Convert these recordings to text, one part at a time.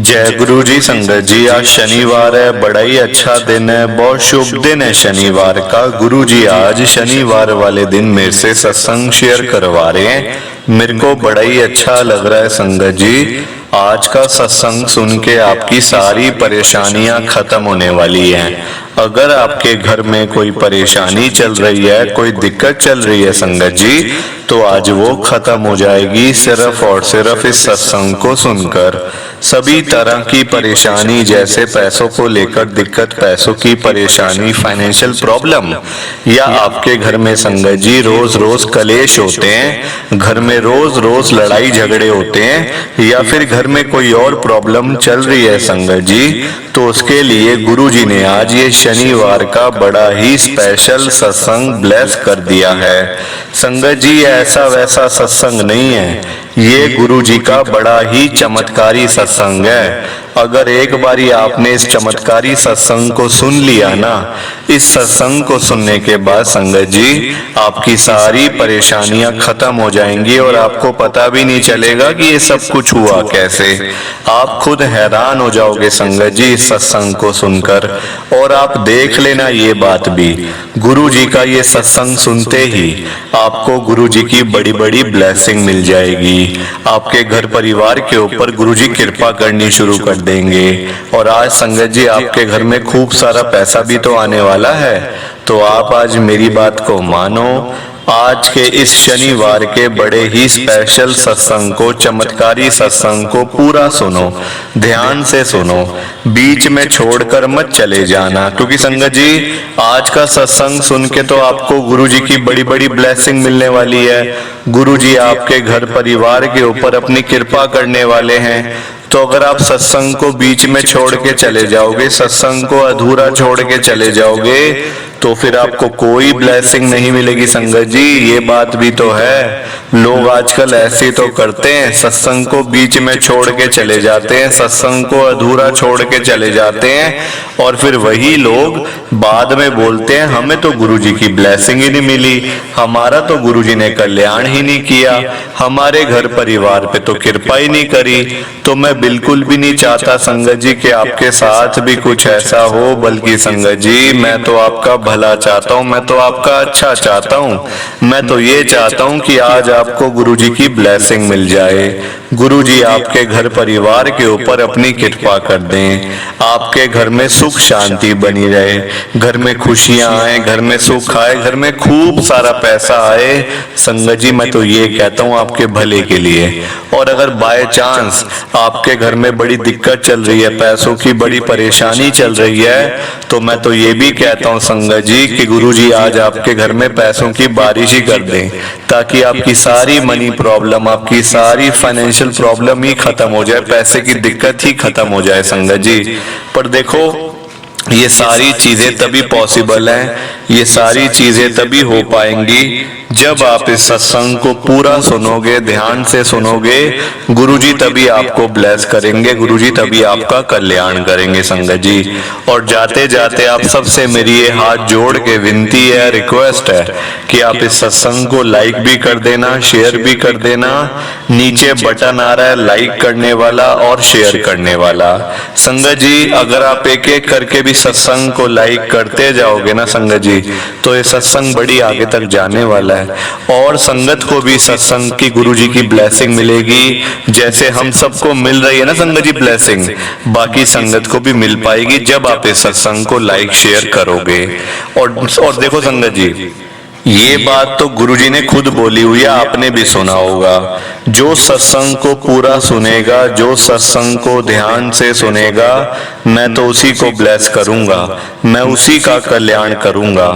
जय गुरु जी। संगत जी, आज शनिवार है, बड़ा ही अच्छा दिन है, बहुत शुभ दिन है शनिवार का। गुरु जी आज शनिवार वाले दिन मेरे से सत्संग शेयर करवा रहे हैं। मेरे को बड़ा ही अच्छा लग रहा है संगत जी। आज का सत्संग सुन के आपकी सारी परेशानियां खत्म होने वाली हैं। अगर आपके घर में कोई परेशानी चल रही है, कोई दिक्कत चल रही है संगत जी, तो आज वो खत्म हो जाएगी सिर्फ और सिर्फ इस सत्संग को सुनकर। सभी तरह की परेशानी, जैसे पैसों को लेकर दिक्कत, पैसों की परेशानी, फाइनेंशियल प्रॉब्लम, या आपके घर में संगत जी रोज रोज कलेश होते हैं, घर में रोज रोज लड़ाई झगड़े होते हैं, या फिर घर में कोई और प्रॉब्लम चल रही है संगत जी, तो उसके लिए गुरु जी ने आज ये शनिवार का बड़ा ही स्पेशल सत्संग ब्लेस कर दिया है। संगत जी ऐसा वैसा सत्संग नहीं है, ये गुरु जी का बड़ा ही चमत्कारी सत्संग है। अगर एक बारी आपने इस चमत्कारी सत्संग को सुन लिया ना, इस सत्संग को सुनने के बाद संगत जी आपकी सारी परेशानियां खत्म हो जाएंगी और आपको पता भी नहीं चलेगा कि ये सब कुछ हुआ कैसे। आप खुद हैरान हो जाओगे संगत जी इस सत्संग को सुनकर। और आप देख लेना ये बात भी, गुरु जी का ये सत्संग सुनते ही आपको गुरु जी की बड़ी बड़ी ब्लेसिंग मिल जाएगी। आपके घर परिवार के ऊपर गुरु जी कृपा करनी शुरू कर देंगे। और आज संगत जी आपके घर में खूब सारा पैसा भी तो आने वाला है। तो आप आज मेरी बात को मानो, आज के इस शनिवार के बड़े ही स्पेशल सत्संग को, चमत्कारी सत्संग को पूरा सुनो, ध्यान से सुनो, बीच में छोड़कर मत चले जाना। क्योंकि संगत जी आज का सत्संग सुन के तो आपको गुरु जी की बड़ी बड़ी ब्लेसिंग मिलने वाली है। गुरु जी आपके घर परिवार के ऊपर अपनी कृपा करने वाले हैं। तो अगर आप सत्संग को बीच में छोड़ के चले जाओगे, सत्संग को अधूरा छोड़ के चले जाओगे, तो फिर आपको कोई ब्लेसिंग नहीं मिलेगी संगत जी। ये बात भी तो है, लोग आजकल ऐसे तो करते हैं, सत्संग को बीच में छोड़ के चले जाते हैं, सत्संग को अधूरा छोड़ के चले जाते हैं, और फिर वही लोग बाद में बोलते हैं हमें तो गुरु जी की ब्लेसिंग ही नहीं मिली, हमारा तो गुरु जी ने कल्याण ही नहीं किया, हमारे घर परिवार पे तो कृपा ही नहीं करी। तो मैं बिल्कुल भी नहीं चाहता संगत जी कि आपके साथ भी कुछ ऐसा हो, बल्कि संगत जी मैं तो आपका भला चाहता हूँ, मैं तो आपका अच्छा चाहता हूँ। मैं तो ये चाहता हूँ कि आज आपको गुरु जी की ब्लेसिंग मिल जाए, गुरु जी आपके घर परिवार के ऊपर अपनी कृपा कर दें, आपके घर में सुख शांति बनी रहे, घर में खुशियां आए, घर में सुख आए, घर में खूब सारा पैसा आए। संगत जी मैं तो ये कहता हूँ आपके भले के लिए। और अगर बाय चांस आपके घर में बड़ी दिक्कत चल रही है, पैसों की बड़ी परेशानी चल रही है, तो मैं तो ये भी कहता हूँ संगत जी कि गुरु जी आज आपके घर में पैसों की बारिश ही कर दें, ताकि आपकी सारी मनी प्रॉब्लम, आपकी सारी फाइनेंशियल प्रॉब्लम ही खत्म हो जाए, पैसे की दिक्कत ही खत्म हो जाए संगत जी। पर देखो ये सारी चीजें तभी पॉसिबल हैं, ये सारी चीजें तभी हो पाएंगी जब आप इस सत्संग को पूरा सुनोगे, ध्यान से सुनोगे। गुरुजी तभी आपको ब्लेस करेंगे, गुरुजी तभी आपका कल्याण करेंगे संगत जी। और जाते जाते आप सबसे मेरी ये हाथ जोड़ के विनती है, रिक्वेस्ट है कि आप इस सत्संग को लाइक भी कर देना, शेयर भी कर देना। नीचे बटन आ रहा है लाइक करने वाला और शेयर करने वाला। संगत जी अगर आप एक एक करके भी सत्संग को लाइक करते जाओगे ना संगत जी, तो ये सत्संग बड़ी आगे तक जाने वाला है। और संगत को भी सत्संग की गुरु जी की ब्लेसिंग मिलेगी, जैसे हम सबको मिल रही है ना संगत जी ब्लेसिंग, बाकी संगत को भी मिल पाएगी जब आप इस सत्संग को लाइक शेयर करोगे। और देखो संगत जी ये बात तो गुरुजी ने खुद बोली हुई है, आपने भी सुना होगा। जो सत्संग को पूरा सुनेगा, जो सत्संग को ध्यान से सुनेगा, मैं तो उसी को ब्लेस करूंगा, मैं उसी का कल्याण करूंगा।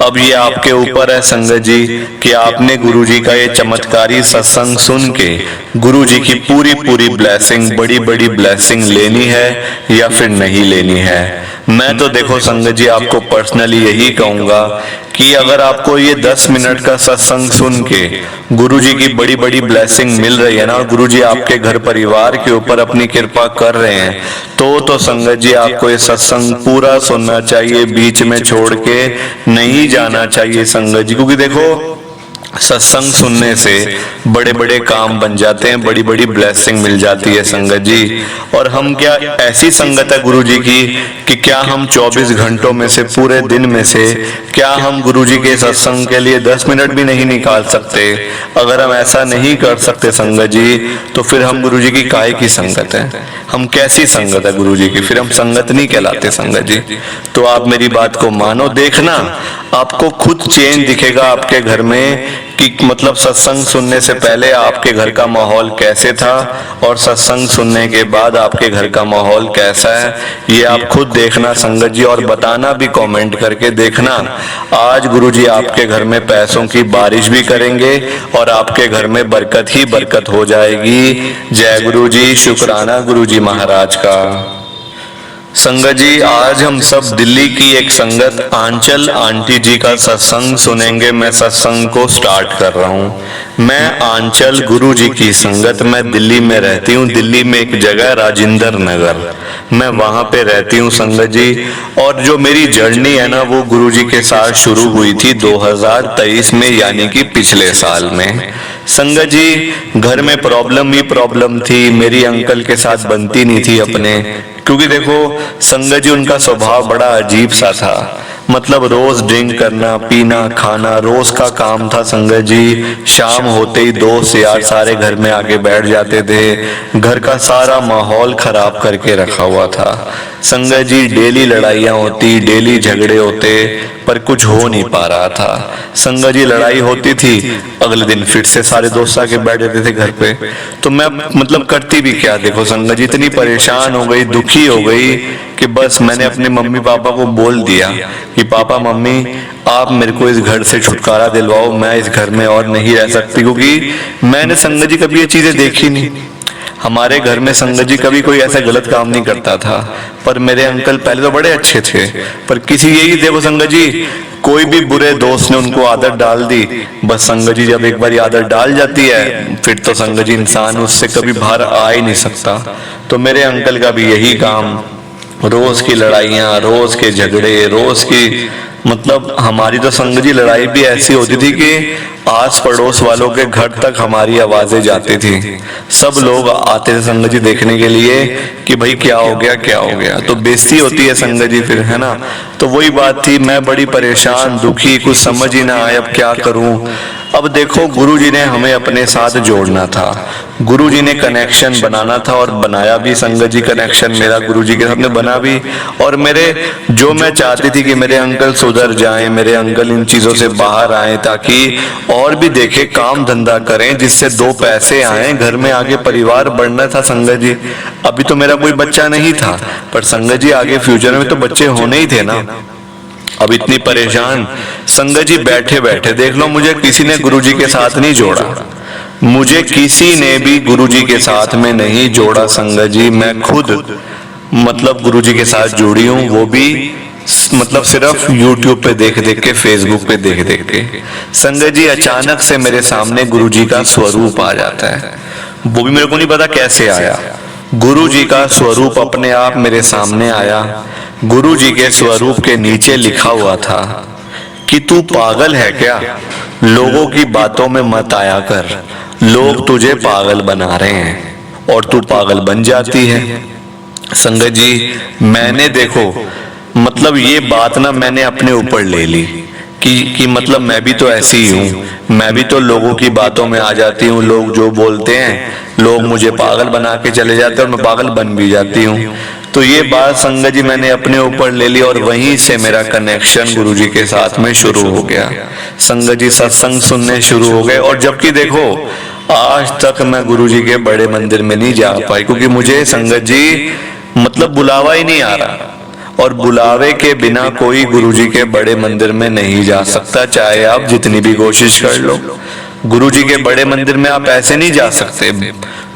अब ये आपके ऊपर है संगत जी कि आपने गुरुजी का ये चमत्कारी सत्संग सुन के गुरुजी की पूरी पूरी ब्लेसिंग, बड़ी बड़ी ब्लेसिंग लेनी है या फिर नहीं लेनी है। मैं तो देखो संगत जी आपको पर्सनली यही कहूंगा कि अगर आपको ये 10 मिनट का सत्संग सुन के गुरुजी की बड़ी बड़ी ब्लेसिंग मिल रही है ना, और गुरुजी आपके घर परिवार के ऊपर अपनी कृपा कर रहे हैं, तो संगत जी आपको ये सत्संग पूरा सुनना चाहिए, बीच में छोड़ के नहीं जाना चाहिए संगत जी। क्योंकि देखो सत्संग सुनने से बड़े बड़े काम बन जाते हैं, बड़ी बड़ी ब्लेसिंग मिल जाती है संगत जी। और हम क्या ऐसी संगत है गुरु जी की कि क्या हम 24 घंटों में से, पूरे दिन में से क्या हम गुरु जी के सत्संग के लिए 10 मिनट भी नहीं निकाल सकते? अगर हम ऐसा नहीं कर सकते संगत जी, तो फिर हम गुरु जी की काहे की संगत है? हम कैसी संगत है गुरु जी की? फिर हम संगत नहीं कहलाते संगत जी। तो आप मेरी बात को मानो, देखना आपको खुद चेंज दिखेगा आपके घर में कि मतलब सत्संग सुनने से पहले आपके घर का माहौल कैसे था और सत्संग सुनने के बाद आपके घर का माहौल कैसा है, ये आप खुद देखना संगत जी। और बताना भी, कमेंट करके देखना। आज गुरुजी आपके घर में पैसों की बारिश भी करेंगे और आपके घर में बरकत ही बरकत हो जाएगी। जय गुरु जी, शुक्राना गुरु जी महाराज का। संगत जी, आज हम सब दिल्ली की एक संगत आंचल आंटी जी का सत्संग सुनेंगे। मैं सत्संग को स्टार्ट कर रहा हूँ। मैं आंचल गुरु जी की संगत, मैं दिल्ली में रहती हूँ। दिल्ली में एक जगह राजेंद्र नगर, मैं वहां पे रहती हूँ संगत जी। और जो मेरी जर्नी है ना, वो गुरु जी के साथ शुरू हुई थी 2023 में, यानी कि पिछले साल में। संगत जी, घर में प्रॉब्लम ही प्रॉब्लम थी, मेरी अंकल के साथ बनती नहीं थी अपने। क्योंकि देखो संगत जी, उनका स्वभाव बड़ा अजीब सा था। मतलब रोज ड्रिंक करना, पीना, खाना रोज का काम था संगत जी। शाम होते ही दोस्त यार सारे घर में आके बैठ जाते थे। घर का सारा माहौल खराब करके रखा हुआ था संगत जी। डेली लड़ाइयाँ होती, डेली झगड़े होते, पर कुछ हो नहीं पा रहा था संगत जी। लड़ाई होती थी, अगले दिन फिर से सारे दोस्त आके बैठ जाते थे घर पे। तो मैं मतलब करती भी क्या, देखो संगत जी, इतनी परेशान हो गई, दुखी हो गई कि बस मैंने अपने मम्मी पापा को बोल दिया कि पापा मम्मी, आप मेरे को इस घर से छुटकारा दिलवाओ, मैं इस घर में और नहीं रह सकती। क्योंकि मैंने संगत जी कभी ये चीजें देखी नहीं। हमारे घर में संगत जी कभी कोई ऐसा गलत काम नहीं करता था। पर मेरे अंकल पहले तो बड़े अच्छे थे, पर किसी यही देखो संगत जी, कोई भी बुरे दोस्त ने उनको आदत डाल दी। बस संगत जी, जब एक बार आदत डाल जाती है फिर तो संगत जी इंसान उससे कभी बाहर आ ही नहीं सकता। तो मेरे अंकल का भी यही काम, रोज की लड़ाइयाँ, रोज के झगड़े, रोज की मतलब हमारी तो संगत जी लड़ाई भी ऐसी होती थी कि आस पड़ोस वालों के घर तक हमारी आवाजें जाती थी। सब लोग आते थे संगत जी देखने के लिए कि भाई क्या हो गया क्या हो गया। तो बेइज्जती होती है संगत जी फिर, है ना। तो वही बात थी, मैं बड़ी परेशान, दुखी, कुछ समझ ही ना आया अब क्या करूं। अब देखो गुरु जी ने हमें अपने साथ जोड़ना था, गुरु जी ने कनेक्शन बनाना था और बनाया भी संगत जी। कनेक्शन मेरा गुरु जी के साथ में बना भी। और मेरे जो मैं चाहती थी कि मेरे अंकल सुधर जाएं, मेरे अंकल इन चीजों से बाहर आए, ताकि और भी देखे काम धंधा करें जिससे दो पैसे आए, घर में आगे परिवार बढ़ना था संगत जी। अभी तो मेरा कोई बच्चा नहीं था, पर संगत जी आगे फ्यूचर में तो बच्चे होने ही थे ना। अब इतनी परेशान संगत जी, बैठे बैठे देख लो, मुझे किसी ने गुरु जी के साथ नहीं जोड़ा, मुझे किसी ने भी गुरु जी के साथ में नहीं जोड़ा संगत जी। मैं खुद मतलब गुरु जी के साथ जुड़ी हूँ, वो भी मतलब सिर्फ YouTube पे देख देख के, Facebook पे देख देख के। संगत जी, अचानक से मेरे सामने गुरु जी का स्वरूप आ जाता है, वो भी मेरे को नहीं पता कैसे आया। गुरु जी का स्वरूप अपने आप मेरे सामने आया। गुरु जी के स्वरूप के नीचे लिखा हुआ था कि तू पागल है क्या, लोगों की बातों में मत आया कर, लोग तुझे पागल बना रहे हैं और तू पागल बन जाती है। संगत जी, मैंने देखो मतलब ये बात ना मैंने अपने ऊपर ले ली कि मतलब मैं भी तो ऐसी ही हूँ, मैं भी तो लोगों की बातों में आ जाती हूँ। लोग जो बोलते हैं, लोग मुझे पागल बना के चले जाते हैं और मैं पागल बन भी जाती हूँ। तो ये बात संगत जी मैंने अपने ऊपर ले ली और वहीं से मेरा कनेक्शन गुरु जी के साथ में शुरू हो गया। संगत जी, सत्संग सुनने शुरू हो गए। और जबकि देखो आज तक मैं गुरु जी के बड़े मंदिर में नहीं जा पाई, क्योंकि मुझे संगत जी मतलब बुलावा ही नहीं आ रहा, और बुलावे के बिना कोई गुरु जी के बड़े मंदिर में नहीं जा सकता, चाहे आप जितनी भी कोशिश कर लो। गुरु जी के बड़े मंदिर में आप ऐसे नहीं जा सकते,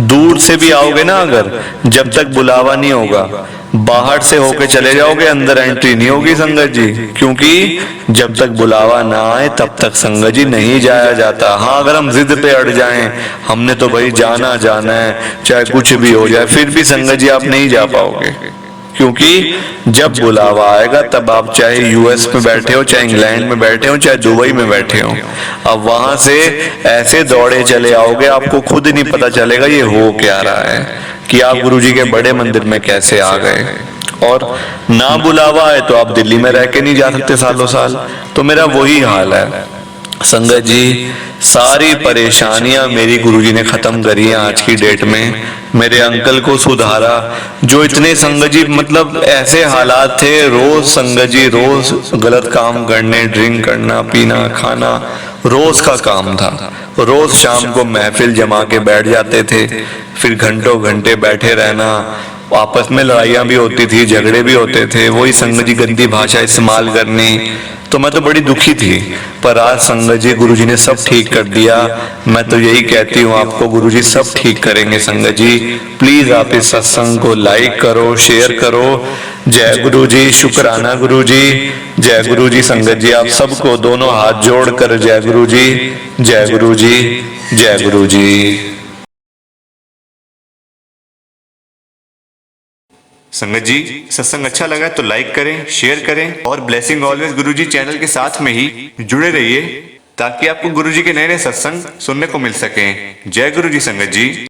दूर से भी आओगे ना अगर, जब तक बुलावा नहीं होगा, बाहर से होके चले जाओगे, अंदर एंट्री नहीं होगी संगत जी। क्योंकि जब तक बुलावा ना आए तब तक संगत जी नहीं जाया जाता। हाँ, अगर हम जिद पे अड़ जाएं, हमने तो भाई जाना जाना है चाहे कुछ भी हो जाए, फिर भी संगत जी आप नहीं जा पाओगे। क्योंकि जब बुलावा आएगा तब आप चाहे यूएस में बैठे हो, चाहे इंग्लैंड में बैठे हो, चाहे दुबई में बैठे हो, अब वहां से ऐसे दौड़े चले आओगे, आपको खुद ही नहीं पता चलेगा ये हो क्या रहा है कि आप गुरुजी के बड़े मंदिर में कैसे आ गए। और ना बुलावा है तो आप दिल्ली में रह के नहीं जा सकते सालों साल। तो मेरा वही हाल है संगत जी, सारी परेशानियां मेरी गुरुजी ने खत्म करी हैं आज की डेट में। मेरे अंकल को सुधारा, जो इतने संगत जी मतलब ऐसे हालात थे, रोज संगत जी रोज गलत काम करने, ड्रिंक करना, पीना, खाना रोज का काम था। रोज शाम को महफिल जमा के बैठ जाते थे, फिर घंटों घंटे बैठे रहना, आपस में लड़ाइयां भी होती थी, झगड़े भी होते थे, वही संगत जी गंदी भाषा इस्तेमाल करनी। तो मैं तो बड़ी दुखी थी, पर आज संगत जी गुरुजी ने सब ठीक कर दिया। मैं तो यही कहती हूँ आपको, गुरुजी सब ठीक करेंगे। संगत जी प्लीज आप इस सत्संग को लाइक करो, शेयर करो। जय गुरु जी, शुक्राना गुरु जी, जय गुरु जी। संगत जी आप सबको दोनों हाथ जोड़कर जय गुरु जी, जय गुरु जी, जय गुरु जी। संगत जी सत्संग अच्छा लगा तो लाइक करें, शेयर करें और ब्लेसिंग ऑलवेज गुरुजी चैनल के साथ में ही जुड़े रहिए ताकि आपको गुरुजी के नए नए सत्संग सुनने को मिल सकें। जय गुरु जी संगत जी।